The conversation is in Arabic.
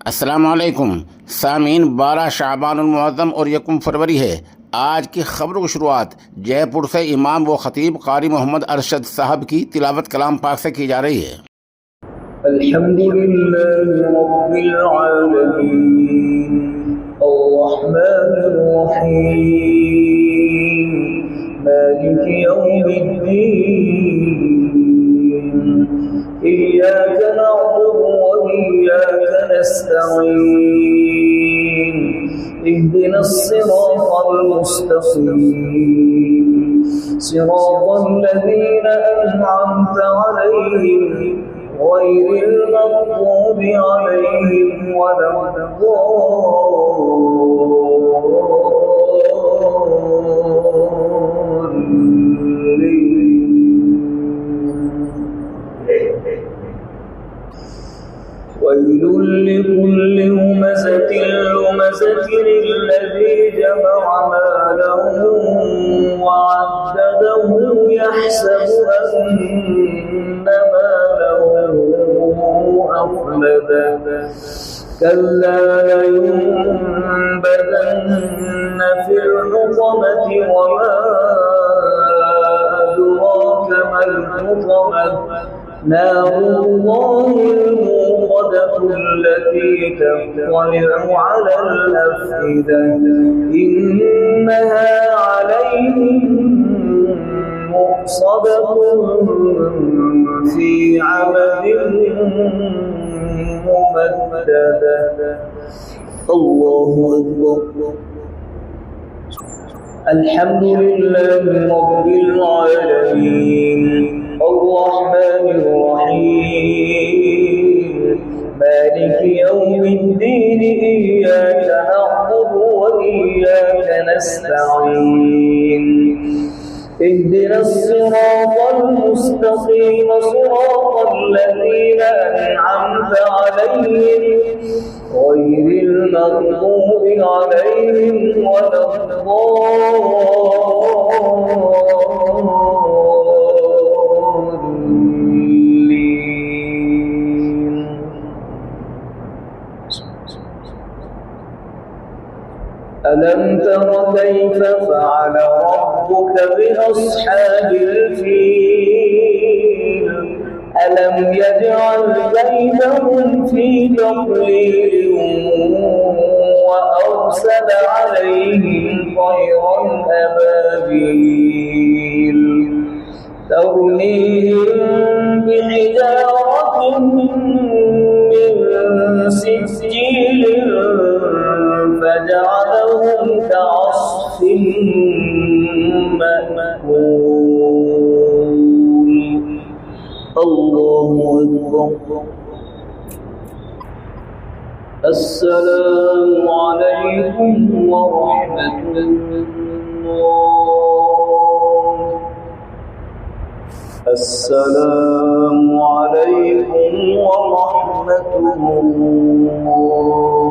अस्सलामुअलैकुम सामीन, 12 शाबान मुअज़्ज़म और 1 फरवरी है। आज की खबरों की शुरुआत जयपुर से इमाम व खतीब क़ारी मोहम्मद अरशद साहब की तिलावत कलाम पाक से की जा रही है। अल्हम्दुलिल्लाहि रब्बिल आलमीन अर्रहमानिर रहीम मालिकि यौमिद्दीन इय्याका नअबुदु व इय्याका नस्तईन इहदिनस सिरातल मुस्तक़ीम सिरातल लज़ीना अनअमता अलैहिम غير المغضوب عليهم ولا الضالين ويل لكل همزة لمزة الذي جمع مالا وعدده يحسب أن ماله أخلده كلا لينبذن في الحطمة وما أدراك ما الحطمة نار الله الموقدة التي تطلع على الأفئدة إنها عليهم مؤصدة في عمد ممددة الله أكبر. الحمد لله رب العالمين الرحمن الرحيم مالك يوم الدين إياك نعبد وإياك نستعين اهدنا الصراط المستقيم صراط الذين أنعمت عليهم غير المغضوب عليهم ولا الضالين. ألم تر كيف فعل ربك بأصحاب الفيل ألم يجعل كيدهم في تضليل وأرسل عليهم طيرا أبابيل ترميهم بحجارة من سجيل فجعلهم كعصف مأكول الله أكبر. السلام عليكم ورحمة الله. السلام عليكم ورحمة الله.